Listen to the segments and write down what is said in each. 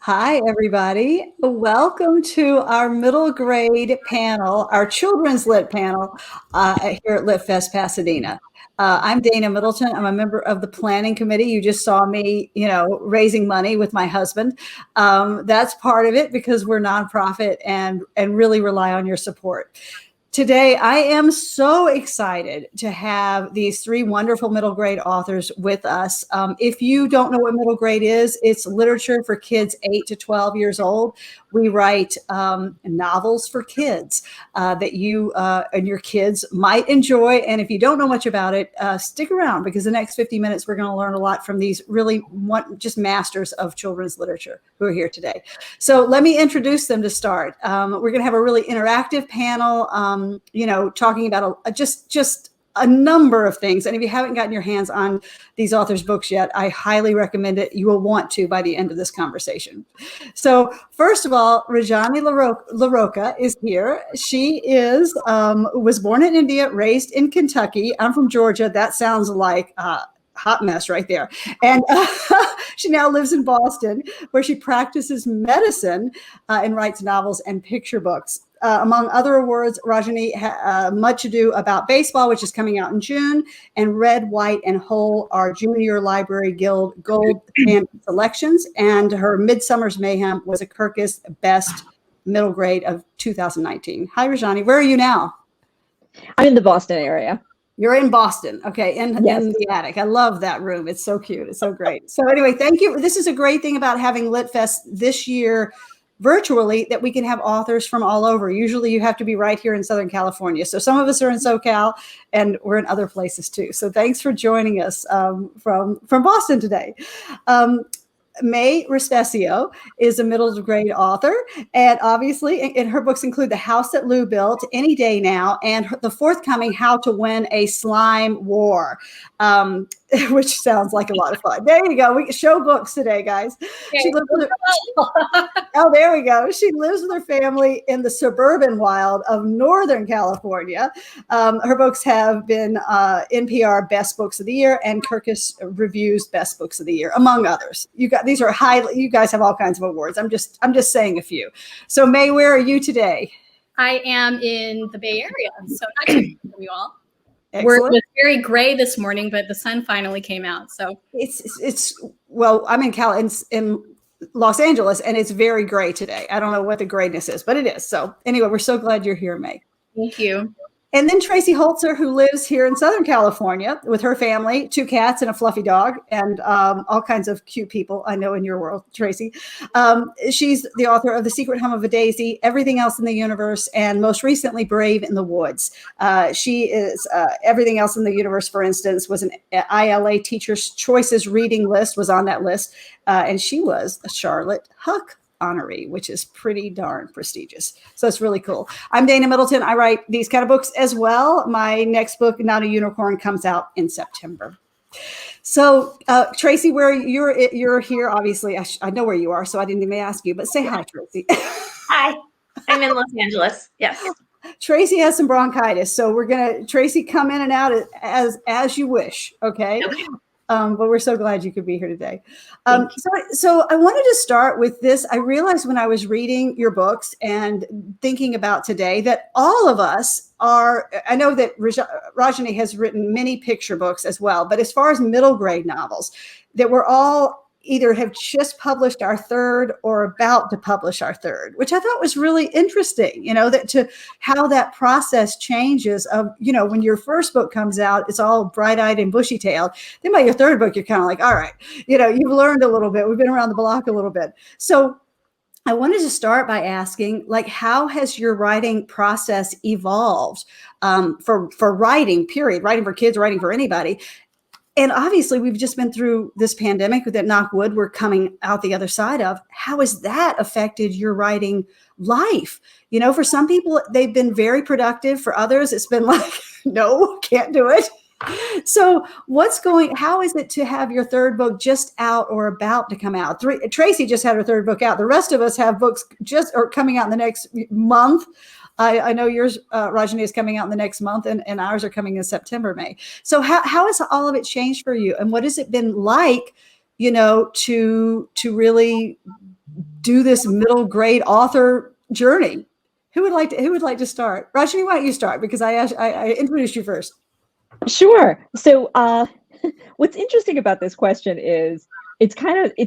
Hi, everybody. Welcome to our middle grade panel, our children's lit panel here at LitFest Pasadena. I'm Dana Middleton. I'm a member of the planning committee. You just saw me, raising money with my husband. That's part of it because we're nonprofit and really rely on your support. Today, I am so excited to have these three wonderful middle grade authors with us. If you don't know what middle grade is, it's literature for kids 8 to 12 years old. We write novels for kids that you and your kids might enjoy. And if you don't know much about it, stick around because the next 50 minutes, we're going to learn a lot from these really just masters of children's literature who are here today. So let me introduce them to start. We're going to have a really interactive panel. Talking about just a number of things. And if you haven't gotten your hands on these authors' books yet, I highly recommend it. You will want to by the end of this conversation. So first of all, Rajani LaRocca is here. She was born in India, raised in Kentucky. I'm from Georgia. That sounds like hot mess right there. And she now lives in Boston, where she practices medicine and writes novels and picture books. Among other awards, Rajani Much Ado About Baseball, which is coming out in June, and Red, White, and Whole are Junior Library Guild Gold Band selections. And her Midsummer's Mayhem was a Kirkus Best Middle Grade of 2019. Hi, Rajani. Where are you now? I'm in the Boston area. You're in Boston. Okay. In the attic. I love that room. It's so cute. It's so great. So anyway, thank you. This is a great thing about having LitFest this year virtually, that we can have authors from all over. Usually you have to be right here in Southern California. So some of us are in SoCal and we're in other places too. So thanks for joining us from Boston today. Mae Respicio is a middle grade author, and obviously, and her books include The House That Lou Built, Any Day Now, and the forthcoming How to Win a Slime War, which sounds like a lot of fun. There you go. We show books today, guys. Oh, there we go. She lives with her family in the suburban wild of Northern California. Her books have been NPR Best Books of the Year and Kirkus Reviews Best Books of the Year, among others. You guys have all kinds of awards. I'm just saying a few. So Mae, where are you today? I am in the Bay Area, so not too far from you all. Excellent. It was very gray this morning, but the sun finally came out. So I'm in Los Angeles, and it's very gray today. I don't know what the grayness is, but it is. So anyway, we're so glad you're here, Mae. Thank you. And then Tracy Holczer, who lives here in Southern California with her family, 2 cats and a fluffy dog, and all kinds of cute people I know in your world, Tracy. She's the author of The Secret Hum of a Daisy, Everything Else in the Universe, and most recently, Brave in the Woods. She is Everything Else in the Universe, for instance, was an ILA Teacher's Choices reading list, was on that list. And she was a Charlotte Huck honoree, which is pretty darn prestigious. So it's really cool. I'm Dana Middleton. I write these kind of books as well. My next book, Not a Unicorn, comes out in September. So Tracy, where you're here, obviously, I know where you are, so I didn't even ask you, but say hi, Tracy. Hi, I'm in Los Angeles. Yes. Tracy has some bronchitis, so Tracy, come in and out as you wish. Okay. But we're so glad you could be here today. So I wanted to start with this. I realized when I was reading your books and thinking about today that all of us I know that Rajani has written many picture books as well, but as far as middle grade novels, that we're all either have just published our third or about to publish our third, which I thought was really interesting, how that process changes of, when your first book comes out, it's all bright-eyed and bushy-tailed. Then by your third book, you're kind of like, all right, you've learned a little bit. We've been around the block a little bit. So I wanted to start by asking, how has your writing process evolved for writing, period, writing for kids, writing for anybody? And obviously, we've just been through this pandemic that, knock wood, we're coming out the other side of. How has that affected your writing life? For some people, they've been very productive. For others, it's been like, no, can't do it. So how is it to have your third book just out or about to come out? Tracy just had her third book out. The rest of us have books coming out in the next month. I know yours, Rajani, is coming out in the next month, and ours are coming in September, May. So how has all of it changed for you? And what has it been like, to really do this middle grade author journey? Who would like to start? Rashmi, why don't you start? Because I introduced you first. Sure. So what's interesting about this question is it's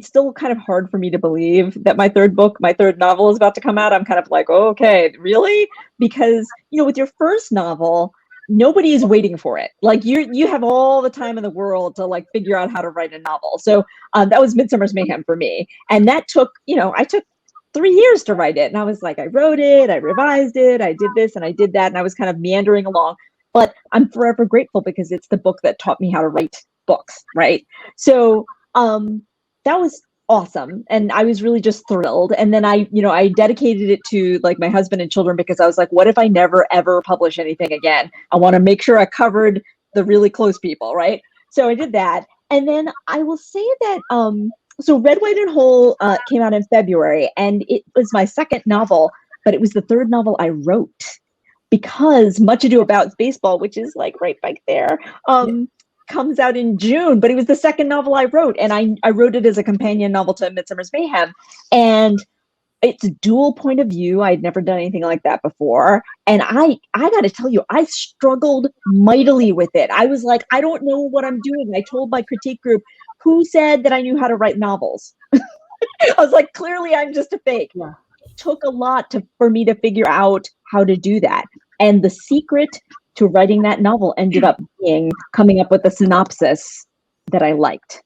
still kind of hard for me to believe that my third novel is about to come out. I'm kind of like, oh, okay, really? Because, with your first novel, nobody is waiting for it. Like you have all the time in the world to like figure out how to write a novel. So that was Midsummer's Mayhem for me. And that took, I took 3 years to write it. And I was like, I wrote it, I revised it, I did this and I did that. And I was kind of meandering along. But I'm forever grateful because it's the book that taught me how to write books, right? So that was awesome. And I was really just thrilled. And then I dedicated it to like my husband and children because I was like, what if I never, ever publish anything again? I want to make sure I covered the really close people, right? So I did that. And then I will say that, so Red, White, and Whole came out in February, and it was my second novel, but it was the third novel I wrote. Because Much Ado About Baseball, which is like right back there, comes out in June. But it was the second novel I wrote, and I wrote it as a companion novel to Midsummer's Mayhem. And it's dual point of view. I'd never done anything like that before. And I got to tell you, I struggled mightily with it. I was like, I don't know what I'm doing. I told my critique group, who said that I knew how to write novels? I was like, clearly I'm just a fake. Yeah. It took a lot for me to figure out how to do that. And the secret to writing that novel ended up being coming up with a synopsis that I liked.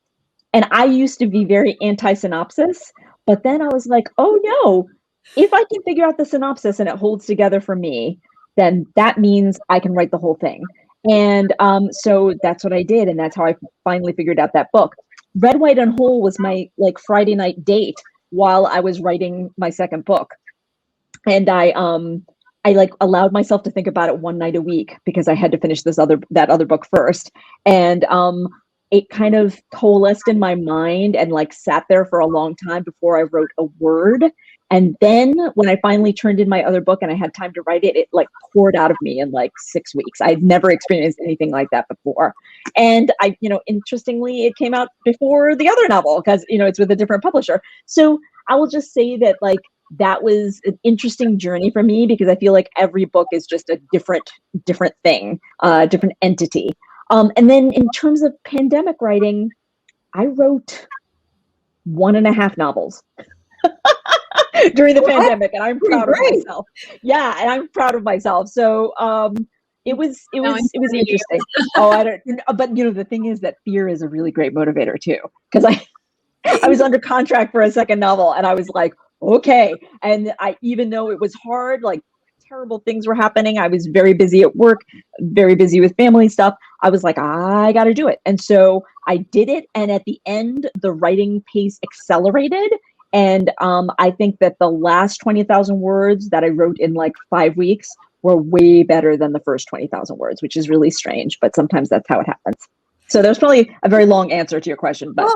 And I used to be very anti-synopsis, but then I was like, oh no, if I can figure out the synopsis and it holds together for me, then that means I can write the whole thing. And so that's what I did. And that's how I finally figured out that book. Red, White, and Whole was my like Friday night date while I was writing my second book. And I like allowed myself to think about it one night a week because I had to finish that other book first. And it kind of coalesced in my mind and like sat there for a long time before I wrote a word. And then when I finally turned in my other book and I had time to write it, it like poured out of me in like 6 weeks. I'd never experienced anything like that before. And I, interestingly, it came out before the other novel because, it's with a different publisher. So I will just say that like, that was an interesting journey for me because I feel like every book is just a different thing, different entity. And then in terms of pandemic writing, I wrote 1.5 novels during the pandemic, and I'm proud of myself. Yeah, and I'm proud of myself. So it was interesting. But the thing is that fear is a really great motivator too, because I was under contract for a second novel, and I was like, okay. And even though it was hard, like terrible things were happening, I was very busy at work, very busy with family stuff. I was like, I got to do it. And so I did it. And at the end, the writing pace accelerated. And I think that the last 20,000 words that I wrote in like 5 weeks were way better than the first 20,000 words, which is really strange, but sometimes that's how it happens. So there's probably a very long answer to your question, but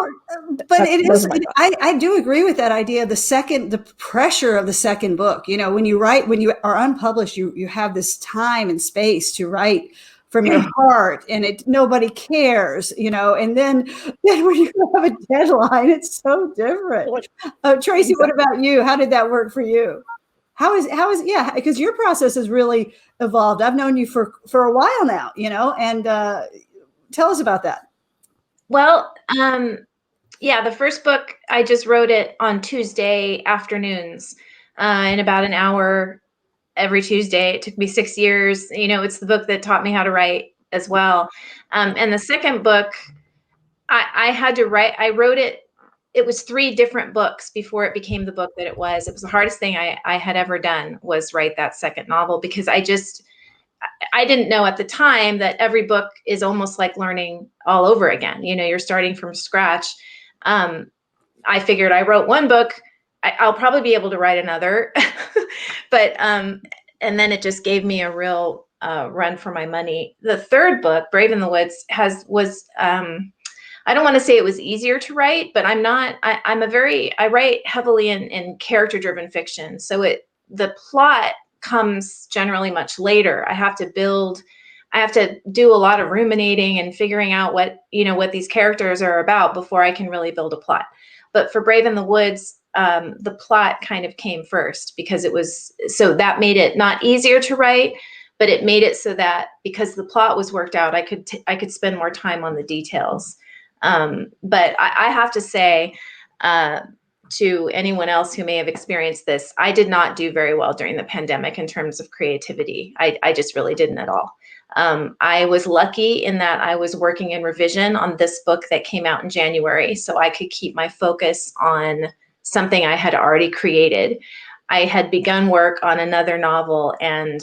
it is. I do agree with that idea. The pressure of the second book. When you are unpublished, you have this time and space to write from your heart, and nobody cares. And then when you have a deadline, it's so different. Tracy, what about you? How did that work for you? How is because your process has really evolved. I've known you for a while now. And tell us about that. Well, the first book, I just wrote it on Tuesday afternoons in about an hour every Tuesday. It took me 6 years. It's the book that taught me how to write as well. And the second book, I had to write. I wrote it. It was 3 different books before it became the book that it was. It was the hardest thing I had ever done was write that second novel because I didn't know at the time that every book is almost like learning all over again. You're starting from scratch. I figured I wrote one book, I'll probably be able to write another, but, and then it just gave me a real run for my money. The third book, Brave in the Woods, I don't want to say it was easier to write, but I write heavily in character-driven fiction. So the plot comes generally much later. I have to do a lot of ruminating and figuring out what these characters are about before I can really build a plot. But for Brave in the Woods, the plot kind of came first, because so that made it not easier to write, but it made it so that because the plot was worked out, I could spend more time on the details. But I have to say, to anyone else who may have experienced this, I did not do very well during the pandemic in terms of creativity. I just really didn't at all. I was lucky in that I was working in revision on this book that came out in January, so I could keep my focus on something I had already created. I had begun work on another novel, and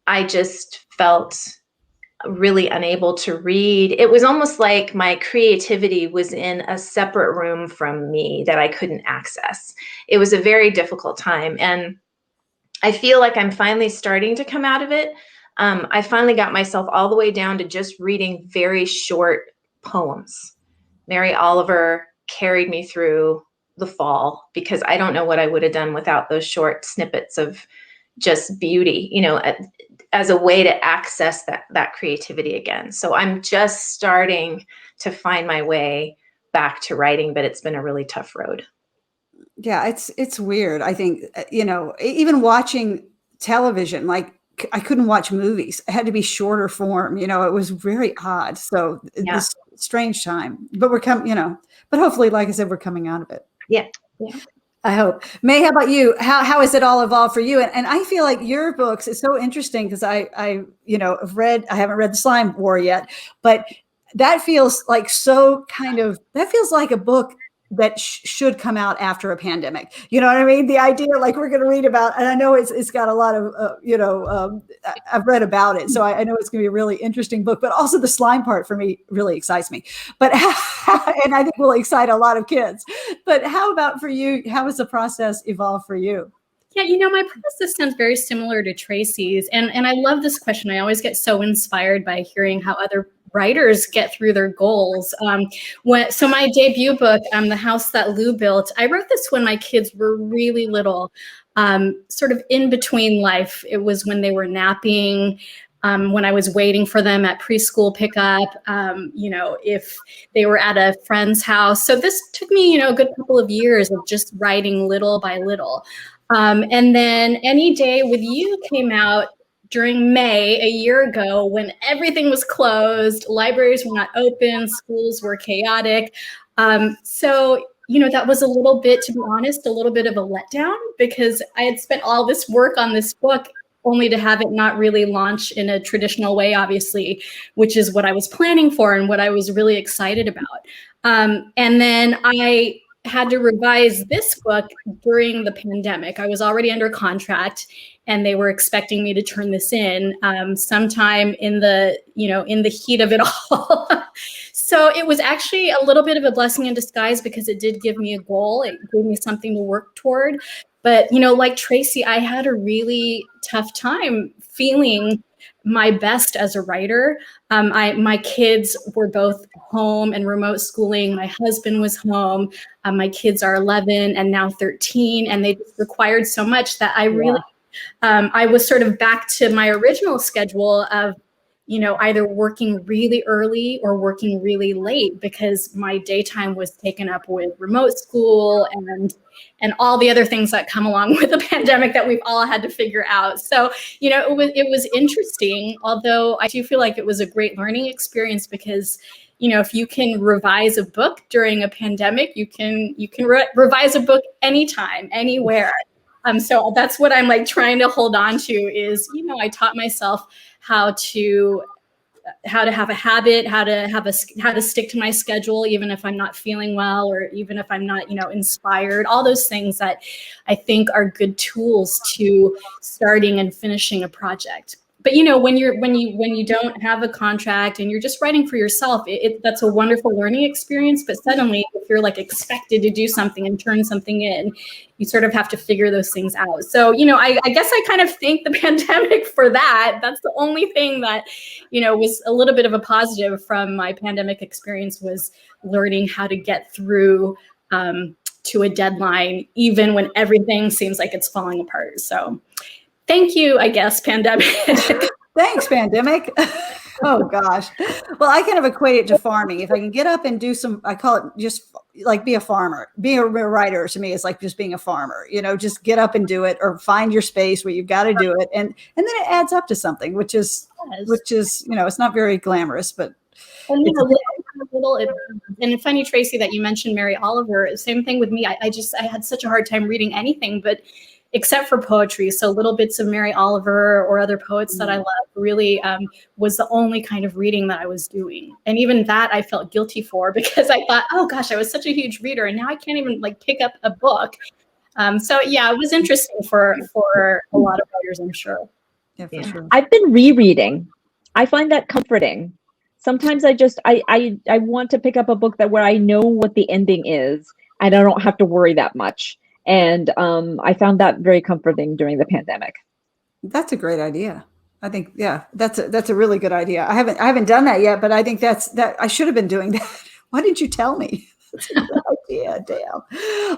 I just felt really unable to read. It was almost like my creativity was in a separate room from me that I couldn't access. It was a very difficult time, and I feel like I'm finally starting to come out of it. I finally got myself all the way down to just reading very short poems. Mary Oliver carried me through the fall, because I don't know what I would have done without those short snippets of just beauty, as a way to access that creativity again. So I'm just starting to find my way back to writing, but it's been a really tough road. Yeah, it's weird. I think, even watching television, like I couldn't watch movies. It had to be shorter form. It was very odd. So this strange time, but we're coming, but hopefully, like I said, we're coming out of it. Yeah. I hope. Mae, how about you? How has it all evolved for you? And I feel like your books is so interesting, because I haven't read The Slime War yet, but that feels like that feels like a book that should come out after a pandemic. You know what I mean? The idea, like, we're going to read about, and I know it's got a lot of, I've read about it. So I know it's going to be a really interesting book, but also the slime part for me really excites me, and I think will excite a lot of kids. But how about for you? How has the process evolved for you? Yeah, my process sounds very similar to Tracy's. And I love this question. I always get so inspired by hearing how other writers get through their goals. So my debut book, The House That Lou Built, I wrote this when my kids were really little, sort of in between life. It was when they were napping, when I was waiting for them at preschool pickup, if they were at a friend's house. So this took me, a good couple of years of just writing little by little. And then Any Day with You came out during May a year ago, when everything was closed, libraries were not open, schools were chaotic. So that was a little bit, to be honest, a little bit of a letdown, because I had spent all this work on this book only to have it not really launch in a traditional way, obviously, which is what I was planning for and what I was really excited about. And then I had to revise this book during the pandemic. I was already under contract, and they were expecting me to turn this in sometime in the heat of it all. So it was actually a little bit of a blessing in disguise, because it did give me a goal. It gave me something to work toward. But, like Tracy, I had a really tough time feeling my best as a writer. My kids were both home and remote schooling. My husband was home. My kids are 11 and now 13, and they just required so much that I really, I was sort of back to my original schedule of, either working really early or working really late, because my daytime was taken up with remote school and all the other things that come along with the pandemic that we've all had to figure out. So, it was interesting, although I do feel like it was a great learning experience, because, if you can revise a book during a pandemic, you can revise a book anytime, anywhere. So that's what I'm like trying to hold on to is, I taught myself how to have a habit, how to stick to my schedule, even if I'm not feeling well, or even if I'm not, inspired, all those things that I think are good tools to starting and finishing a project. But, when you don't have a contract and you're just writing for yourself, that's a wonderful learning experience. But suddenly, if you're like expected to do something and turn something in, you sort of have to figure those things out. So, I guess I kind of thank the pandemic for that. That's the only thing that, was a little bit of a positive from my pandemic experience, was learning how to get through to a deadline, even when everything seems like it's falling apart. So thank you, I guess, pandemic. Thanks, pandemic. Oh gosh. Well, I kind of equate it to farming. If I can get up and do some, I call it just like be a farmer. Being a writer to me is like just being a farmer, just get up and do it, or find your space where you've got to do it. And then it adds up to something, which is, it's not very glamorous, but and and it's funny, Tracy, that you mentioned Mary Oliver. Same thing with me. I had such a hard time reading anything, but except for poetry. So little bits of Mary Oliver or other poets that I love really was the only kind of reading that I was doing. And even that I felt guilty for, because I thought, oh gosh, I was such a huge reader and now I can't even pick up a book. So yeah, it was interesting for a lot of writers, I'm sure. Yeah, for sure. I've been rereading. I find that comforting. Sometimes I want to pick up a book where I know what the ending is and I don't have to worry that much. And I found that very comforting during the pandemic. That's a great idea. I think, yeah, that's a really good idea. I haven't done that yet, but I think that I should have been doing that. Why didn't you tell me? That's a good idea, Dale.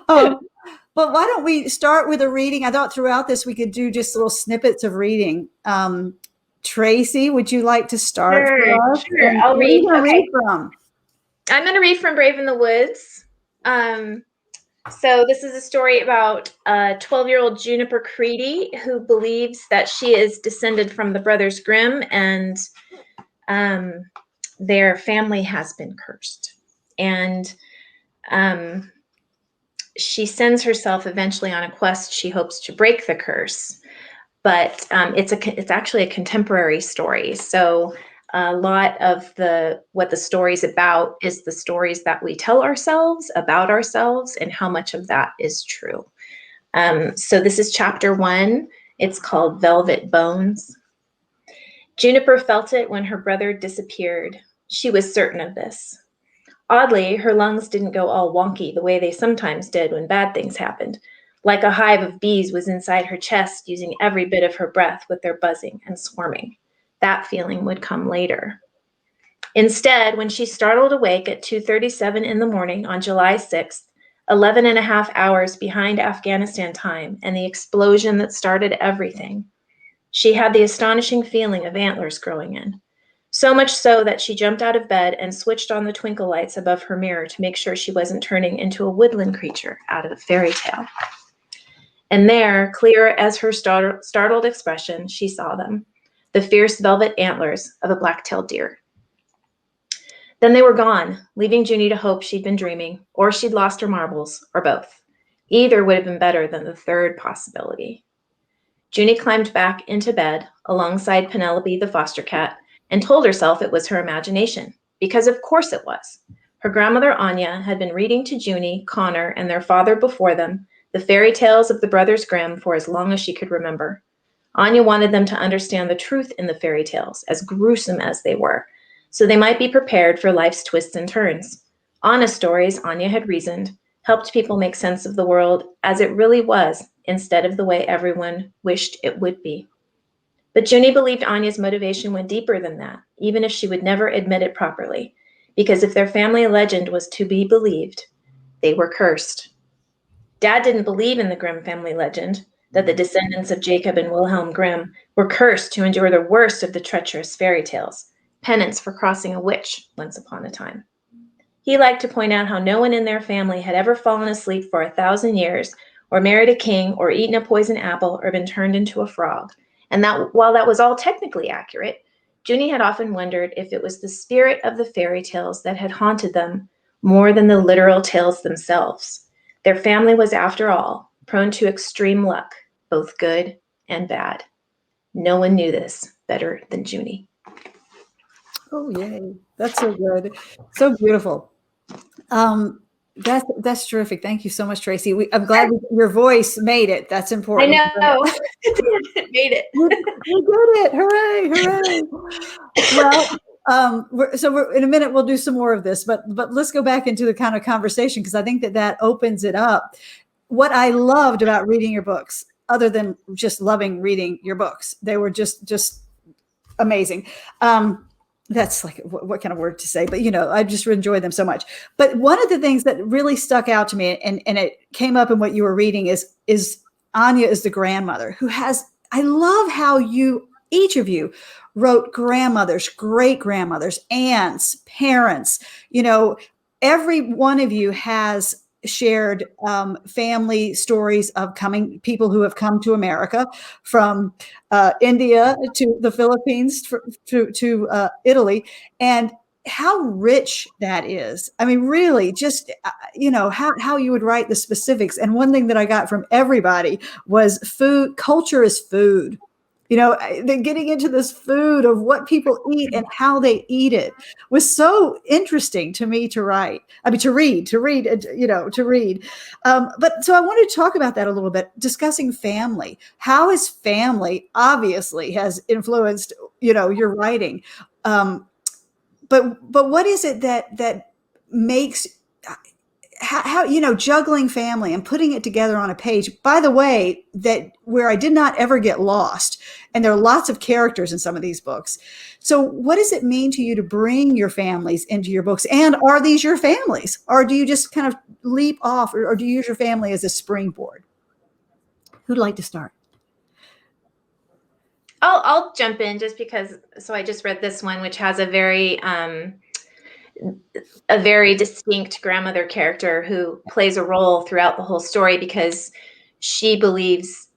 But why don't we start with a reading? I thought throughout this we could do just little snippets of reading. Tracy, would you like to start? Sure. I'll read. Read from? I'm going to read from Brave in the Woods. So this is a story about a 12-year-old Juniper Creedy who believes that she is descended from the Brothers Grimm, and their family has been cursed. And she sends herself eventually on a quest. She hopes to break the curse, but it's actually a contemporary story. So a lot of what the story's about is the stories that we tell ourselves about ourselves and how much of that is true. So this is chapter 1. It's called Velvet Bones. Juniper felt it when her brother disappeared. She was certain of this. Oddly, her lungs didn't go all wonky the way they sometimes did when bad things happened. Like a hive of bees was inside her chest, using every bit of her breath with their buzzing and swarming. That feeling would come later. Instead, when she startled awake at 2:37 in the morning on July 6th, 11 and a half hours behind Afghanistan time and the explosion that started everything, she had the astonishing feeling of antlers growing in. So much so that she jumped out of bed and switched on the twinkle lights above her mirror to make sure she wasn't turning into a woodland creature out of a fairy tale. And there, clear as her startled expression, she saw them. The fierce velvet antlers of a black-tailed deer. Then they were gone, leaving Junie to hope she'd been dreaming, or she'd lost her marbles, or both. Either would have been better than the third possibility. Junie climbed back into bed alongside Penelope the foster cat and told herself it was her imagination, because of course it was. Her grandmother Anya had been reading to Junie, Connor, and their father before them the fairy tales of the Brothers Grimm for as long as she could remember. Anya wanted them to understand the truth in the fairy tales, as gruesome as they were, so they might be prepared for life's twists and turns. Honest stories, Anya had reasoned, helped people make sense of the world as it really was, instead of the way everyone wished it would be. But Junie believed Anya's motivation went deeper than that, even if she would never admit it properly, because if their family legend was to be believed, they were cursed. Dad didn't believe in the Grimm family legend, that the descendants of Jacob and Wilhelm Grimm were cursed to endure the worst of the treacherous fairy tales, penance for crossing a witch once upon a time. He liked to point out how no one in their family had ever fallen asleep for 1,000 years, or married a king, or eaten a poison apple, or been turned into a frog. And that while that was all technically accurate, Junie had often wondered if it was the spirit of the fairy tales that had haunted them more than the literal tales themselves. Their family was, after all, prone to extreme luck, both good and bad. No one knew this better than Junie. Oh, yay. That's so good. So beautiful. That's terrific. Thank you so much, Tracy. I'm glad your voice made it. That's important. I know. It made it. We did it. Hooray. Well, in a minute, we'll do some more of this, but let's go back into the kind of conversation, because I think that opens it up. What I loved about reading your books, other than just loving reading your books, they were just amazing. That's like, what kind of word to say, but I just enjoy them so much. But one of the things that really stuck out to me, and it came up in what you were reading, is Anya is the grandmother who has, I love how each of you wrote grandmothers, great grandmothers, aunts, parents. Every one of you has shared family stories of people who have come to America from India to the Philippines to Italy, and how rich that is. I mean, really, just how you would write the specifics. And one thing that I got from everybody was food. Culture is food. They're getting into this food of what people eat and how they eat it was so interesting to me to write. I mean, to read. But so I wanted to talk about that a little bit, discussing family. How is family obviously has influenced, your writing. But what is it that makes how juggling family and putting it together on a page, by the way, that where I did not ever get lost, and there are lots of characters in some of these books. So what does it mean to you to bring your families into your books? And are these your families, or do you just kind of leap off, or do you use your family as a springboard? Who'd like to start? I'll jump in just because. So I just read this one, which has a very distinct grandmother character who plays a role throughout the whole story because she believes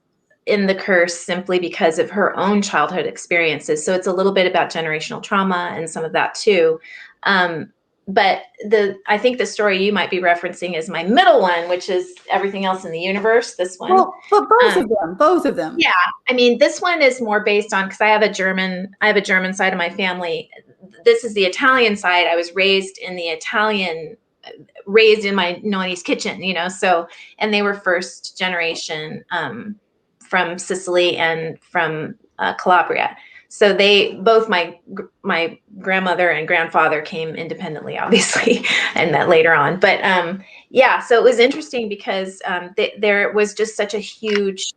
in the curse simply because of her own childhood experiences. So it's a little bit about generational trauma and some of that too. But I think the story you might be referencing is my middle one, which is Everything Else in the Universe. This one. Well, but both of them. Yeah. I mean, this one is more based on, because I have a German side of my family. This is the Italian side. I was raised in my nonny's kitchen, so, and they were first generation from Sicily and from Calabria. So both my grandmother and grandfather came independently, obviously, and that later on. But so it was interesting because there was just such a huge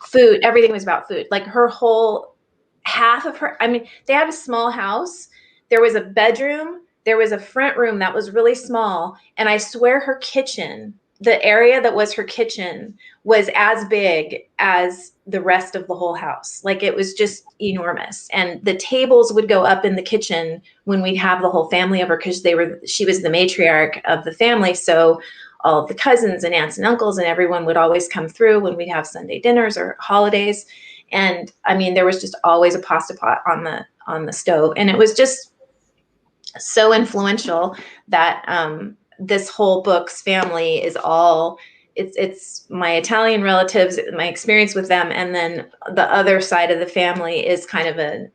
food. Everything was about food. Like her whole half of her. I mean, they had a small house. There was a bedroom. There was a front room that was really small, and I swear her kitchen, the area that was her kitchen, was as big as the rest of the whole house. Like it was just enormous. And the tables would go up in the kitchen when we'd have the whole family over, because she was the matriarch of the family. So all of the cousins and aunts and uncles and everyone would always come through when we'd have Sunday dinners or holidays. And I mean, there was just always a pasta pot on the stove. And it was just so influential that this whole book's family is all, it's my Italian relatives, my experience with them, and then the other side of the family is kind of a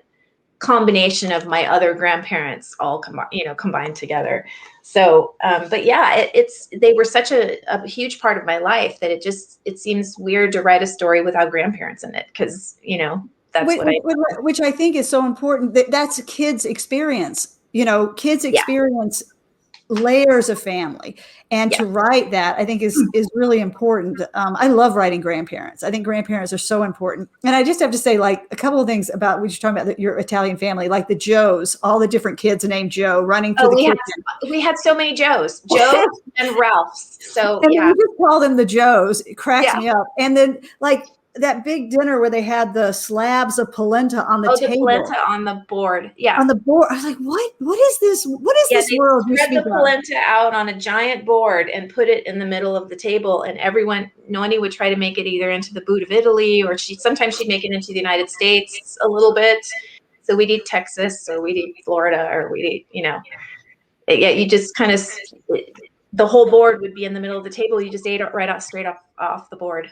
combination of my other grandparents all combined together. So but yeah, they were such a huge part of my life that it seems weird to write a story without grandparents in it, because that's which I think is so important. That's a kid's experience. Kids experience layers of family, and to write that, I think is really important. I love writing grandparents. I think grandparents are so important. And I just have to say, like, a couple of things about what you're talking about, your Italian family, like the Joes, all the different kids named Joe running through the kitchen. We had so many Joes and Ralphs. So and we just call them the Joes. It cracks me up. And then like that big dinner where they had the slabs of polenta on the table. The polenta on the board. Yeah. On the board. I was like, what is this? What is this world? They spread the polenta out on a giant board and put it in the middle of the table. And Noni would try to make it either into the boot of Italy, or sometimes she'd make it into the United States a little bit. So we'd eat Texas, or we'd eat Florida, or we'd eat, you just kind of, the whole board would be in the middle of the table. You just ate it straight off the board.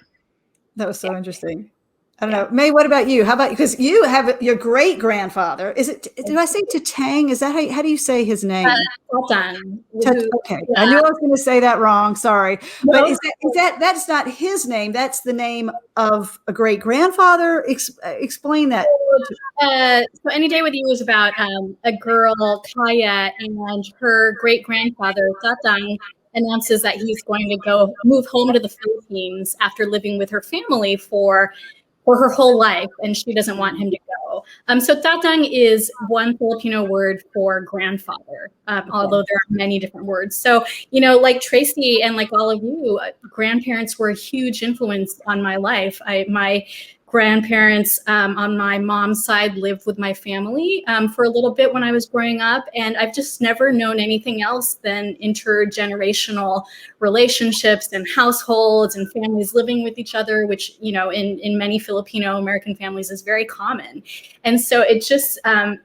That was so interesting. I don't know. Mae, what about you? How about, because you have your great grandfather. Did I say Tatang? Is that how do you say his name? Tatang. Okay. Yeah. I knew I was going to say that wrong. Sorry. No. But that's not his name. That's the name of a great grandfather. Explain that. So Any Day with You is about a girl, Kaya, and her great grandfather, Tatang, announces that he's going to move home to the Philippines after living with her family for her whole life, and she doesn't want him to go. So Tatang is one Filipino word for grandfather, although there are many different words. So, like Tracy and like all of you, grandparents were a huge influence on my life. My grandparents on my mom's side lived with my family for a little bit when I was growing up. And I've just never known anything else than intergenerational relationships and households and families living with each other, which, you know, in many Filipino American families is very common. And so it just,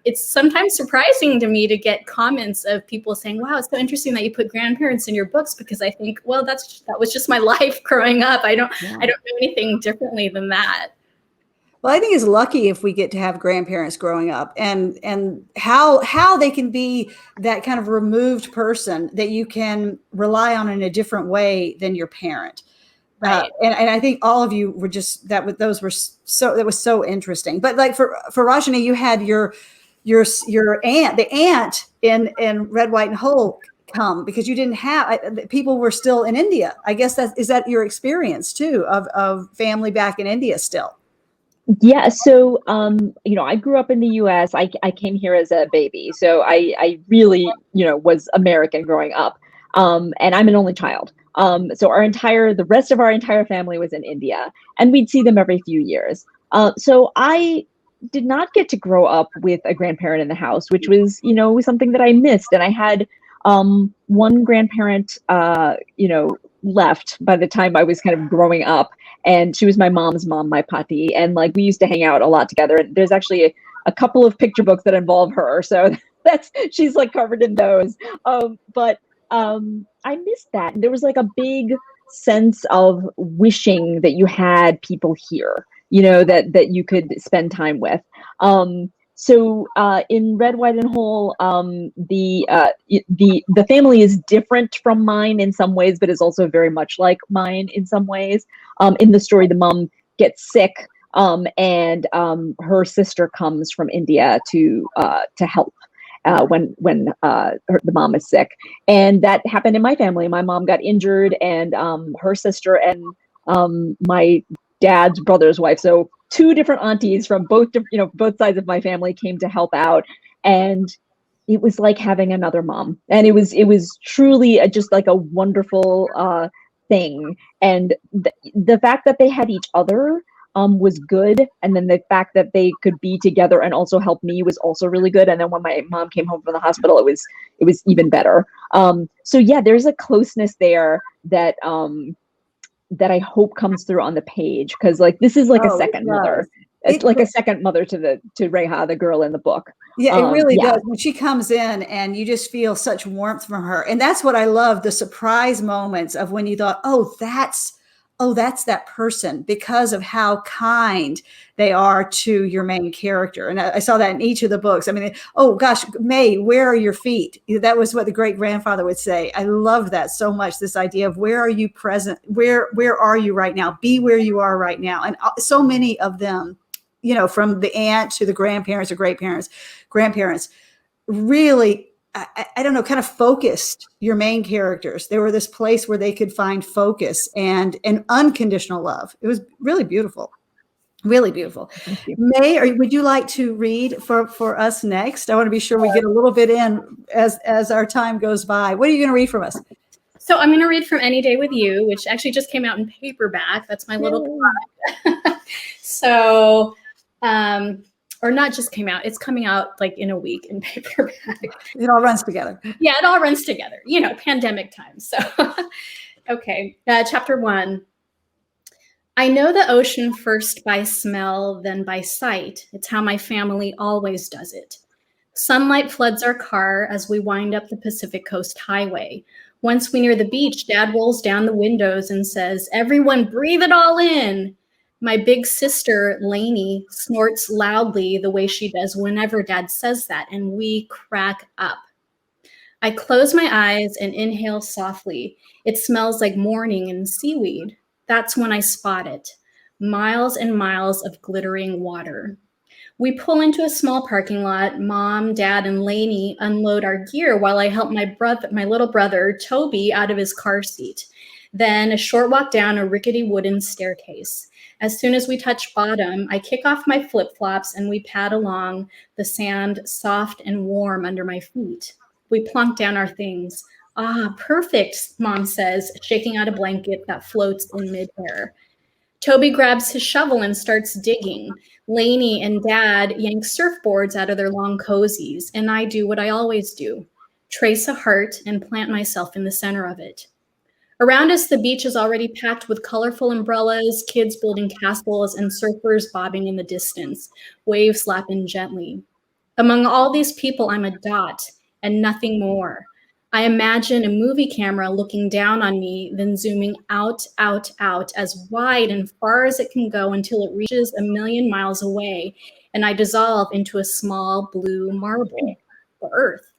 it's sometimes surprising to me to get comments of people saying, wow, it's so interesting that you put grandparents in your books, because I think, well, that was just my life growing up. I don't know anything differently than that. Well, I think it's lucky if we get to have grandparents growing up, and how they can be that kind of removed person that you can rely on in a different way than your parent. Right. And I think all of you were just that was so interesting. But like for Rajani, you had your aunt, the aunt in Red, White, and Whole come because you didn't have people were still in India. I guess is that your experience too of family back in India still? Yeah, so you know, I grew up in the US. I came here as a baby. So I really, you know, was American growing up. And I'm an only child. So the rest of our entire family was in India, and we'd see them every few years. So I did not get to grow up with a grandparent in the house, which was, you know, something that I missed. And I had one grandparent, you know, left by the time I was kind of growing up. And she was my mom's mom, my pati. And like, we used to hang out a lot together. And there's actually a couple of picture books that involve her. So she's like covered in those. But I missed that. And there was like a big sense of wishing that you had people here, you know, that you could spend time with. So in Red, White, and Whole, the family is different from mine in some ways, but is also very much like mine in some ways. In the story, the mom gets sick, and her sister comes from India to help when the mom is sick, and that happened in my family. My mom got injured, and her sister and my dad's brother's wife, so two different aunties from both sides of my family came to help out, and it was like having another mom, and it was truly just like a wonderful thing. And the fact that they had each other was good, and then the fact that they could be together and also help me was also really good. And then when my mom came home from the hospital, it was even better. So yeah, there's a closeness there that that I hope comes through on the page, because like this is like a second mother. It's like a second mother to Reha, the girl in the book. Yeah, it really does. When she comes in and you just feel such warmth from her. And that's what I love, the surprise moments of when you thought, oh, that's that person, because of how kind they are to your main character. And I saw that in each of the books. I mean, oh gosh, Mae, where are your feet? That was what the great grandfather would say. I love that so much. This idea of where are you present? Where are you right now? Be where you are right now. And so many of them, you know, from the aunt to the grandparents or grandparents, really, I don't know, kind of focused your main characters. They were this place where they could find focus and unconditional love. It was really beautiful. Really beautiful. Mae, would you like to read for us next? I want to be sure we get a little bit in as our time goes by. What are you going to read from us? So I'm going to read from Any Day with You, which actually just came out in paperback. That's my little product. So, or not just came out, it's coming out like in a week in paperback. It all runs together. Yeah, it all runs together, you know, pandemic times. So, okay, chapter 1. I know the ocean first by smell, then by sight. It's how my family always does it. Sunlight floods our car as we wind up the Pacific Coast Highway. Once we near the beach, Dad rolls down the windows and says, "Everyone breathe it all in." My big sister, Lainey, snorts loudly the way she does whenever Dad says that, and we crack up. I close my eyes and inhale softly. It smells like morning and seaweed. That's when I spot it. Miles and miles of glittering water. We pull into a small parking lot. Mom, Dad, and Lainey unload our gear while I help my little brother, Toby, out of his car seat. Then a short walk down a rickety wooden staircase. As soon as we touch bottom, I kick off my flip-flops and we pad along, the sand soft and warm under my feet. We plunk down our things. "Ah, perfect," Mom says, shaking out a blanket that floats in midair. Toby grabs his shovel and starts digging. Lainey and Dad yank surfboards out of their long cozies, and I do what I always do, trace a heart and plant myself in the center of it. Around us, the beach is already packed with colorful umbrellas, kids building castles, and surfers bobbing in the distance, waves lapping gently. Among all these people, I'm a dot and nothing more. I imagine a movie camera looking down on me, then zooming out, out, out, as wide and far as it can go until it reaches 1,000,000 miles away, and I dissolve into a small blue marble, the Earth.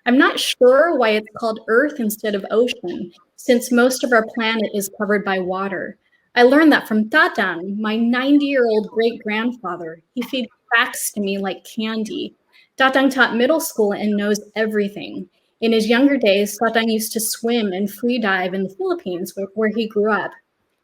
I'm not sure why it's called Earth instead of ocean, since most of our planet is covered by water. I learned that from Tatang, my 90-year-old great-grandfather. He feeds facts to me like candy. Tatang taught middle school and knows everything. In his younger days, Tatang used to swim and free dive in the Philippines, where he grew up.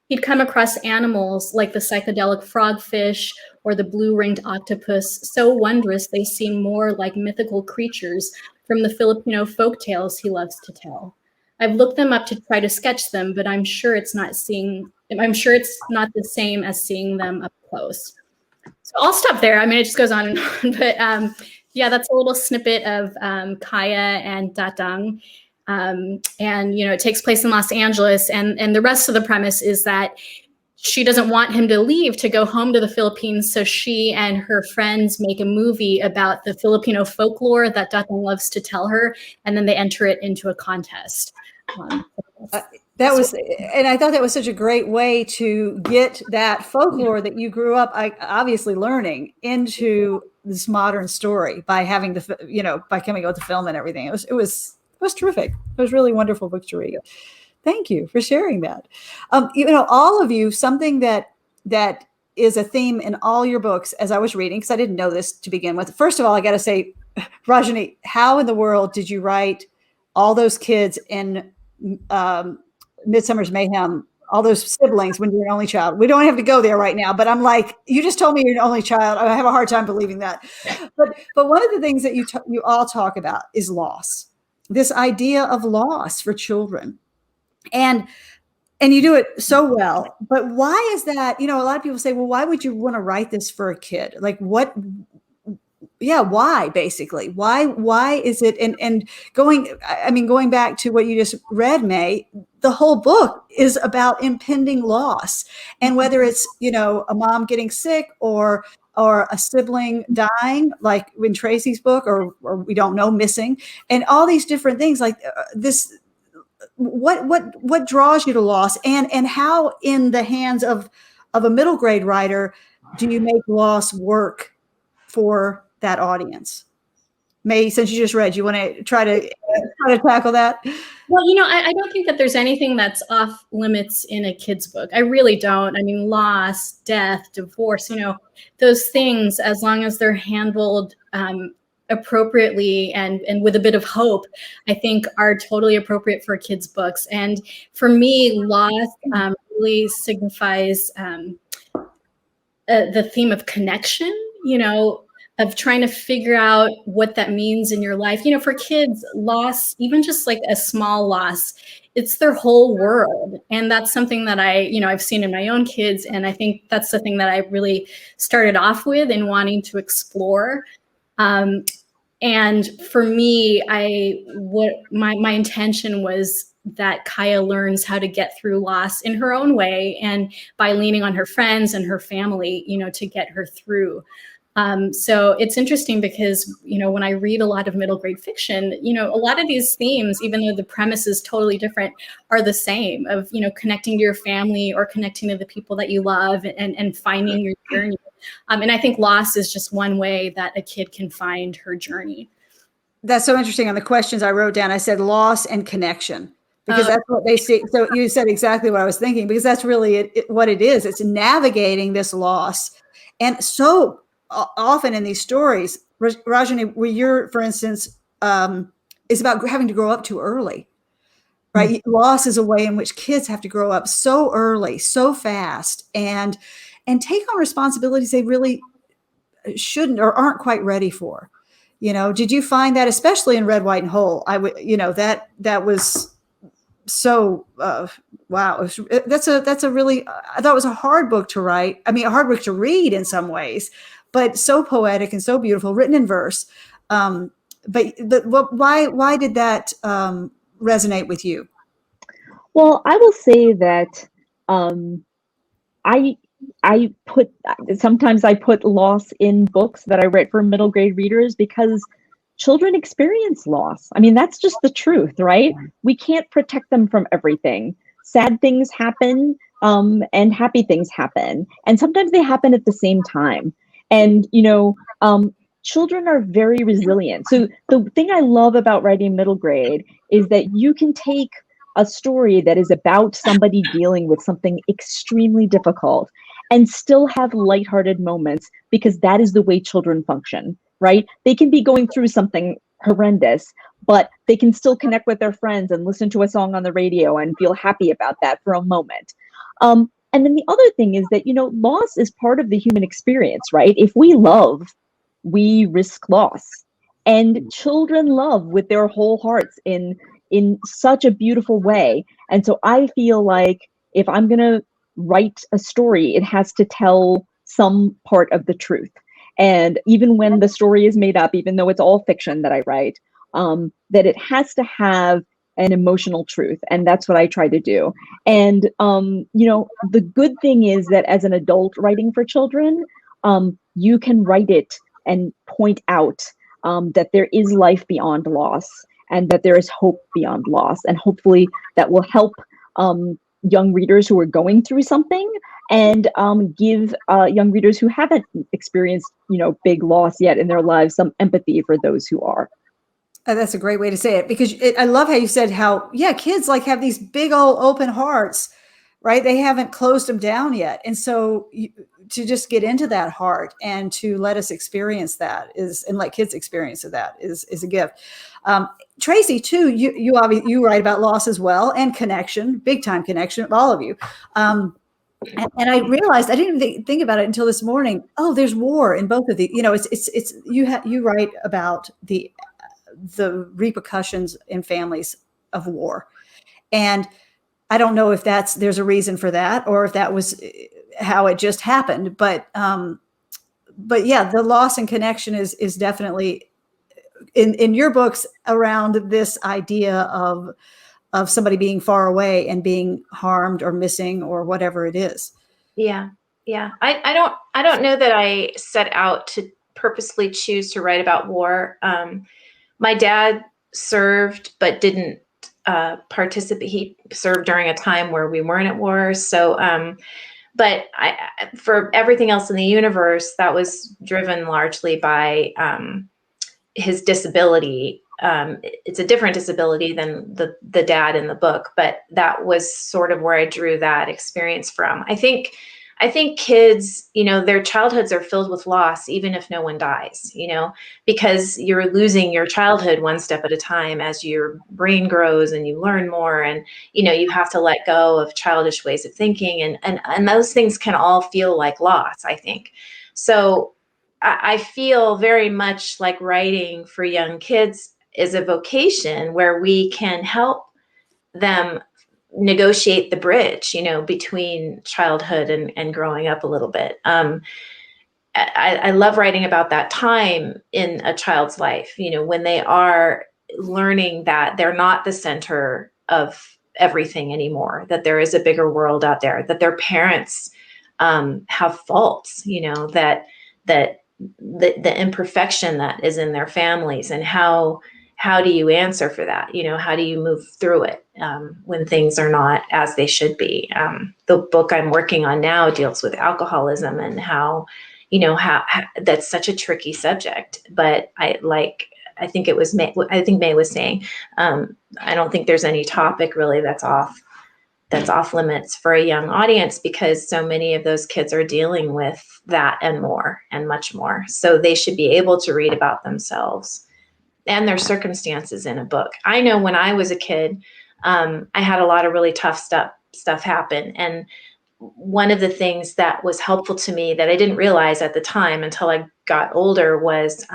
He'd come across animals like the psychedelic frogfish or the blue-ringed octopus, so wondrous they seem more like mythical creatures from the Filipino folk tales he loves to tell. I've looked them up to try to sketch them, but I'm sure it's not the same as seeing them up close. So I'll stop there. I mean, it just goes on and on, but yeah, that's a little snippet of Kaya and Tatang. And, it takes place in Los Angeles, and the rest of the premise is that she doesn't want him to leave to go home to the Philippines, so she and her friends make a movie about the Filipino folklore that Tatang loves to tell her, and then they enter it into a contest. And I thought that was such a great way to get that folklore that you grew up, obviously learning, into this modern story by having by coming out with the film and everything. It was terrific. It was really wonderful book to read. Thank you for sharing that. All of you, something that is a theme in all your books as I was reading, because I didn't know this to begin with. First of all, I got to say, Rajani, how in the world did you write all those kids in Midsummer's Mayhem, all those siblings when you're an only child? We don't have to go there right now, but I'm like, you just told me you're an only child. I have a hard time believing that. But one of the things that you all talk about is loss, this idea of loss for children. And you do it so well, but why is that? A lot of people say, well, why would you want to write this for a kid? Like what? Yeah. Why basically? Why is it? And going back to what you just read, Mae, the whole book is about impending loss. And whether it's, a mom getting sick or a sibling dying, like in Tracy's book, or we don't know, missing, and all these different things like this. What draws you to loss, and how in the hands of a middle grade writer do you make loss work for that audience? Mae, since you just read, you want to try to tackle that? Well, I don't think that there's anything that's off limits in a kid's book. I really don't. I mean, loss, death, divorce, those things, as long as they're handled appropriately and with a bit of hope, I think are totally appropriate for kids' books. And for me, loss really signifies the theme of connection, of trying to figure out what that means in your life. For kids, loss, even just like a small loss, it's their whole world. And that's something that I've seen in my own kids. And I think that's the thing that I really started off with and wanting to explore. And for me, my intention was that Kaya learns how to get through loss in her own way, and by leaning on her friends and her family, to get her through. So it's interesting because, when I read a lot of middle grade fiction, a lot of these themes, even though the premise is totally different, are the same of, connecting to your family or connecting to the people that you love and finding your journey. And I think loss is just one way that a kid can find her journey. That's so interesting. On the questions I wrote down, I said loss and connection, because that's what they see. So you said exactly what I was thinking, because that's really what it is. It's navigating this loss. And so often in these stories, Rajani, for instance, is about having to grow up too early, right? Mm-hmm. Loss is a way in which kids have to grow up so early, so fast, and take on responsibilities they really shouldn't or aren't quite ready for. Did you find that, especially in Red, White, and Whole? That wow, that's a really, I thought it was a hard book to write. I mean, a hard book to read in some ways, but so poetic and so beautiful, written in verse. Why did that resonate with you? Well, I will say that I sometimes I put loss in books that I write for middle grade readers because children experience loss. I mean, that's just the truth, right? We can't protect them from everything. Sad things happen, and happy things happen, and sometimes they happen at the same time. And children are very resilient. So the thing I love about writing middle grade is that you can take a story that is about somebody dealing with something extremely difficult and still have lighthearted moments, because that is the way children function, right? They can be going through something horrendous, but they can still connect with their friends and listen to a song on the radio and feel happy about that for a moment. And then the other thing is that, loss is part of the human experience, right? If we love, we risk loss. And children love with their whole hearts in such a beautiful way. And so I feel like if I'm going to write a story, it has to tell some part of the truth. And even when the story is made up, even though it's all fiction that I write, that it has to have an emotional truth. And that's what I try to do. And, the good thing is that as an adult writing for children, you can write it and point out that there is life beyond loss, and that there is hope beyond loss. And hopefully that will help young readers who are going through something, and give young readers who haven't experienced, big loss yet in their lives some empathy for those who are. That's a great way to say it, because I love how you said how, kids like have these big old open hearts, right? They haven't closed them down yet. And so to just get into that heart and to let us experience that and let kids experience that is a gift. Tracy, too, you write about loss as well, and connection, big time connection, all of you. And I realized I didn't even think about it until this morning. Oh, there's war in both of these. You write about the repercussions in families of war, and I don't know if there's a reason for that, or if that was how it just happened. But yeah, the loss and connection is definitely in your books around this idea of somebody being far away and being harmed or missing or whatever it is. Yeah. I don't know that I set out to purposely choose to write about war. My dad served, but didn't participate. He served during a time where we weren't at war. So, but for everything else in the universe, that was driven largely by his disability. It's a different disability than the dad in the book, but that was sort of where I drew that experience from. I think kids, their childhoods are filled with loss, even if no one dies, because you're losing your childhood one step at a time as your brain grows and you learn more, and, you have to let go of childish ways of thinking, and those things can all feel like loss, I think. So I feel very much like writing for young kids is a vocation where we can help them negotiate the bridge, between childhood and growing up a little bit. I love writing about that time in a child's life, when they are learning that they're not the center of everything anymore, that there is a bigger world out there, that their parents have faults, that the imperfection that is in their families, and how do you answer for that? How do you move through it when things are not as they should be? The book I'm working on now deals with alcoholism, and how that's such a tricky subject. But I think Mae was saying, I don't think there's any topic really that's off limits for a young audience, because so many of those kids are dealing with that and more, and much more. So they should be able to read about themselves and their circumstances in a book. I know when I was a kid, I had a lot of really tough stuff happen. And one of the things that was helpful to me that I didn't realize at the time until I got older was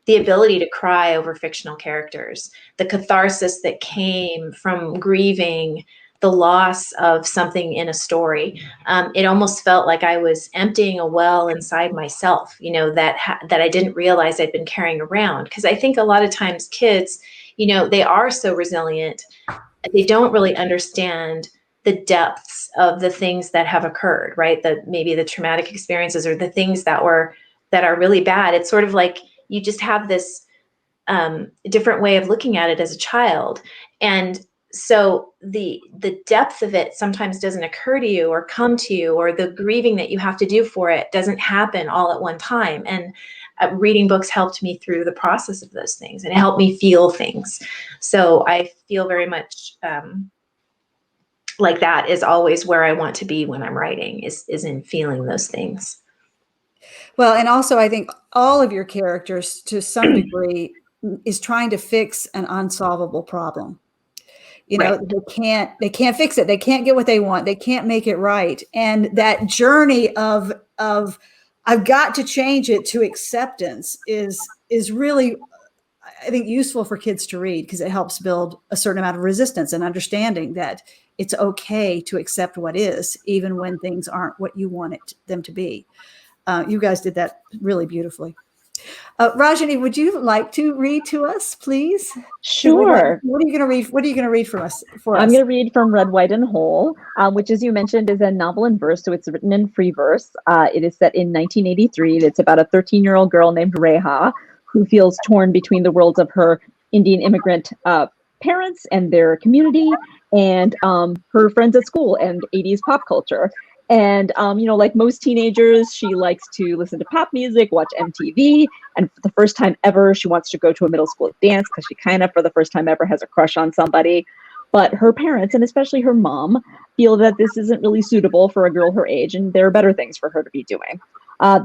the ability to cry over fictional characters, the catharsis that came from grieving the loss of something in a story. It almost felt like I was emptying a well inside myself, you know, that I didn't realize I'd been carrying around. Because I think a lot of times kids, you know, they are so resilient, they don't really understand the depths of the things that have occurred, right? Maybe the traumatic experiences or the things that are really bad. It's sort of like you just have this different way of looking at it as a child. And so the depth of it sometimes doesn't occur to you or come to you, or the grieving that you have to do for it doesn't happen all at one time. And reading books helped me through the process of those things, and it helped me feel things. So I feel very much like that is always where I want to be when I'm writing, is in feeling those things. Well, and also I think all of your characters to some degree is trying to fix an unsolvable problem. You know, Right. they can't fix it. They can't get what they want. They can't make it right. And that journey of I've got to change it to acceptance is really, I think, useful for kids to read, because it helps build a certain amount of resistance and understanding that it's okay to accept what is, even when things aren't what you want them to be. You guys did that really beautifully. Rajani, would you like to read to us, please? Sure. What are you going to read? What are you going to read for us? I'm going to read from Red, White, and Whole, which, as you mentioned, is a novel in verse, so it's written in free verse. It is set in 1983. It's about a 13-year-old girl named Reha, who feels torn between the worlds of her Indian immigrant parents and their community, and her friends at school and 80s pop culture. And, you know, like most teenagers, she likes to listen to pop music, watch MTV. And for the first time ever, she wants to go to a middle school dance because she kind of, for the first time ever, has a crush on somebody. But her parents, and especially her mom, feel that this isn't really suitable for a girl her age, and there are better things for her to be doing.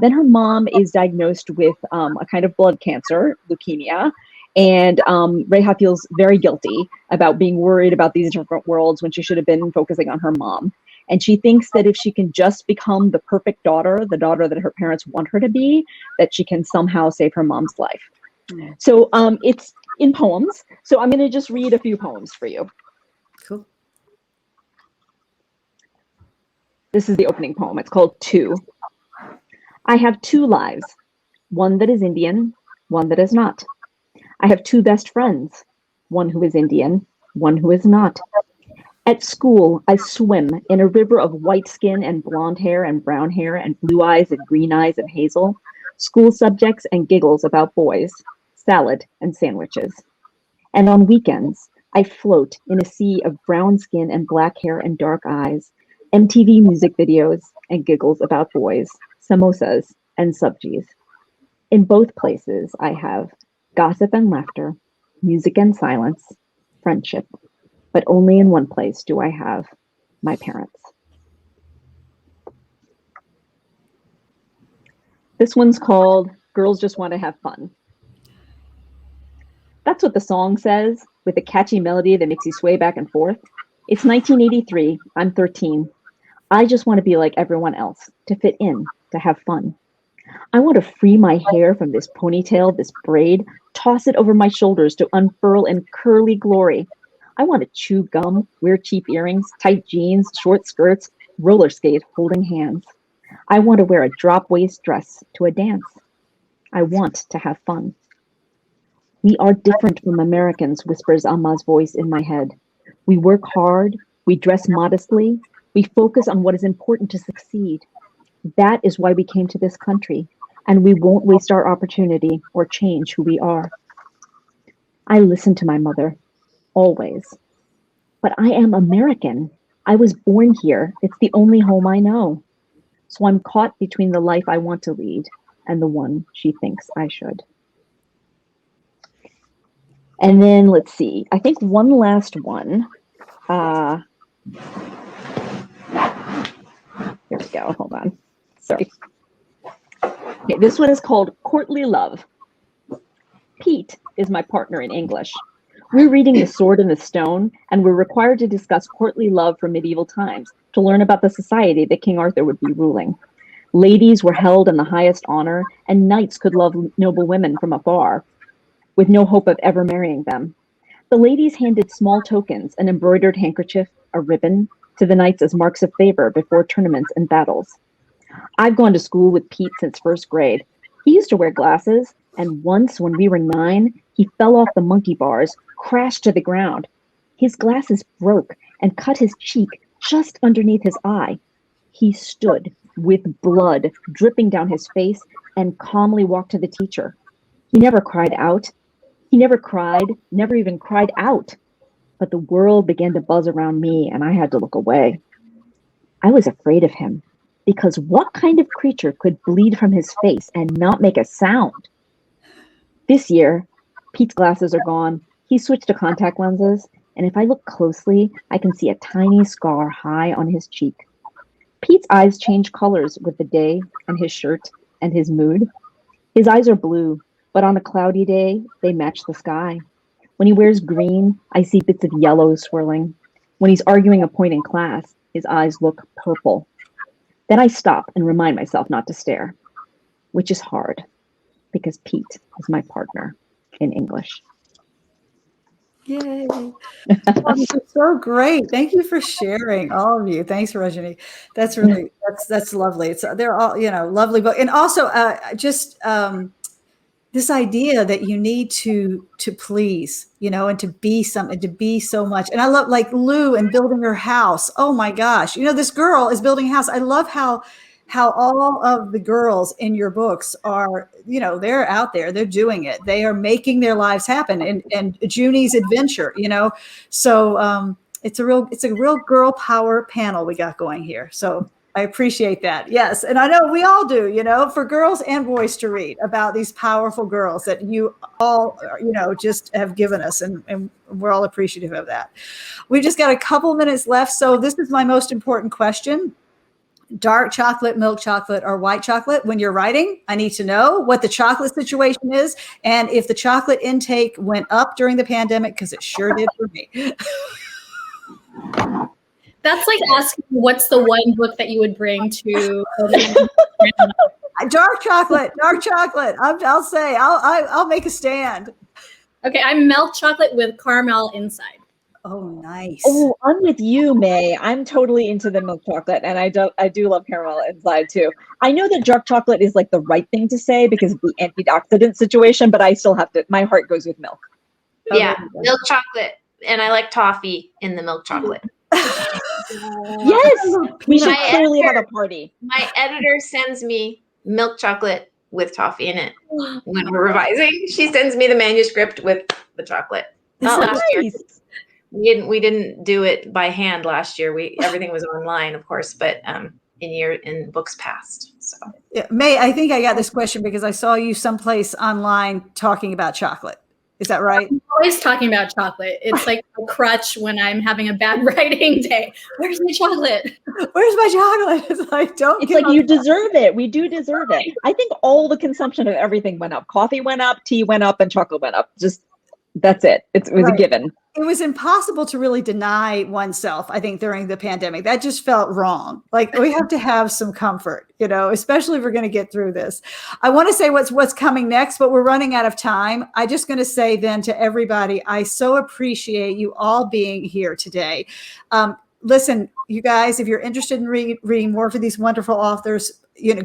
Then her mom is diagnosed with a kind of blood cancer, leukemia. And Reha feels very guilty about being worried about these different worlds when she should have been focusing on her mom. And she thinks that if she can just become the perfect daughter, the daughter that her parents want her to be, that she can somehow save her mom's life. So it's in poems. So I'm going to just read a few poems for you. Cool. This is the opening poem. It's called Two. I have two lives, one that is Indian, one that is not. I have two best friends, one who is Indian, one who is not. At school, I swim in a river of white skin and blonde hair and brown hair and blue eyes and green eyes and hazel, school subjects and giggles about boys, salad and sandwiches. And on weekends, I float in a sea of brown skin and black hair and dark eyes, MTV music videos and giggles about boys, samosas and subjis. In both places, I have gossip and laughter, music and silence, friendship. But only in one place do I have my parents. This one's called Girls Just Want to Have Fun. That's what the song says, with a catchy melody that makes you sway back and forth. It's 1983. I'm 13. I just want to be like everyone else, to fit in, to have fun. I want to free my hair from this ponytail, this braid, toss it over my shoulders to unfurl in curly glory. I want to chew gum, wear cheap earrings, tight jeans, short skirts, roller skate, holding hands. I want to wear a drop waist dress to a dance. I want to have fun. We are different from Americans, whispers Amma's voice in my head. We work hard, we dress modestly, we focus on what is important to succeed. That is why we came to this country, and we won't waste our opportunity or change who we are. I listen to my mother. Always. But I am American. I was born here. It's the only home I know. So I'm caught between the life I want to lead and the one she thinks I should. And then let's see. I think one last one. Here we go. Hold on. Sorry. Okay, this one is called Courtly Love. Pete is my partner in English. We're reading The Sword and the Stone, and we're required to discuss courtly love from medieval times to learn about the society that King Arthur would be ruling. Ladies were held in the highest honor, and knights could love noble women from afar, with no hope of ever marrying them. The ladies handed small tokens, an embroidered handkerchief, a ribbon, to the knights as marks of favor before tournaments and battles. I've gone to school with Pete since first grade. He used to wear glasses, and once when we were 9, he fell off the monkey bars, crashed to the ground. His glasses broke and cut his cheek just underneath his eye. He stood with blood dripping down his face and calmly walked to the teacher. He never cried out. He never cried, never even cried out. But the world began to buzz around me, and I had to look away. I was afraid of him, because what kind of creature could bleed from his face and not make a sound? This year, Pete's glasses are gone. He switched to contact lenses, and if I look closely, I can see a tiny scar high on his cheek. Pete's eyes change colors with the day and his shirt and his mood. His eyes are blue, but on a cloudy day, they match the sky. When he wears green, I see bits of yellow swirling. When he's arguing a point in class, his eyes look purple. Then I stop and remind myself not to stare, which is hard because Pete is my partner in English. Yay. So great. Thank you for sharing, all of you. Thanks, Rajani. That's really, that's lovely. They're all, lovely book. And also this idea that you need to please, and to be something, to be so much. And I love like Lou and building her house. Oh my gosh. This girl is building a house. I love how all of the girls in your books are, they're out there, they're doing it. They are making their lives happen. And Junie's adventure, so it's a real girl power panel we got going here. So I appreciate that. Yes. And I know we all do, for girls and boys to read about these powerful girls that you all, just have given us. And we're all appreciative of that. We've just got a couple minutes left. So this is my most important question. Dark chocolate, milk chocolate, or white chocolate when you're writing? I need to know what the chocolate situation is. And if the chocolate intake went up during the pandemic, because it sure did for me. That's like asking what's the one book that you would bring to dark chocolate. I'll make a stand. Okay, I'm milk chocolate with caramel inside. Oh, nice. Oh, I'm with you, Mae. I'm totally into the milk chocolate, and I do love caramel inside too. I know that dark chocolate is like the right thing to say because of the antioxidant situation, but I still have to. My heart goes with milk. Yeah, milk chocolate, and I like toffee in the milk chocolate. Yes, we should clearly have a party. My editor sends me milk chocolate with toffee in it when we're revising. She sends me the manuscript with the chocolate. Not last year. We didn't do it by hand last year. Everything was online, of course, but in books past. So yeah, Mae, I think I got this question because I saw you someplace online talking about chocolate. Is that right? I'm always talking about chocolate. It's like a crutch when I'm having a bad writing day. Where's my chocolate? Where's my chocolate? It's like, it's like you deserve it. We do deserve it. I think all the consumption of everything went up. Coffee went up, tea went up, and chocolate went up. Just that's it. It was a given. It was impossible to really deny oneself, I think, during the pandemic. That just felt wrong. Like we have to have some comfort, especially if we're going to get through this. I want to say what's coming next, but we're running out of time. I'm just going to say then to everybody, I so appreciate you all being here today. Listen, you guys, if you're interested in reading more for these wonderful authors,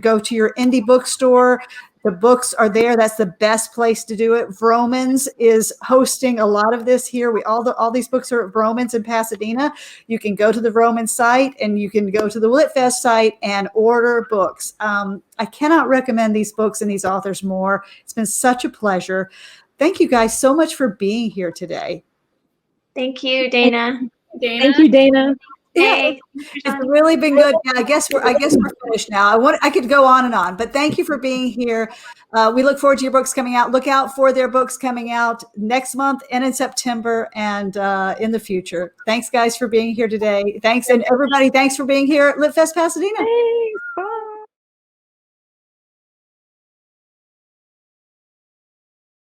go to your indie bookstore. The books are there. That's the best place to do it. Vroman's is hosting a lot of this here. All these books are at Vroman's in Pasadena. You can go to the Vroman's site and you can go to the LitFest site and order books. I cannot recommend these books and these authors more. It's been such a pleasure. Thank you guys so much for being here today. Thank you, Dana. Thank you, Dana. Yeah, it's really been good. Yeah, I guess we're finished now. I could go on and on, but thank you for being here. We look forward to your books coming out. Look out for their books coming out next month and in September and in the future. Thanks, guys, for being here today. Thanks, and everybody. Thanks for being here at LitFest Pasadena. Hey.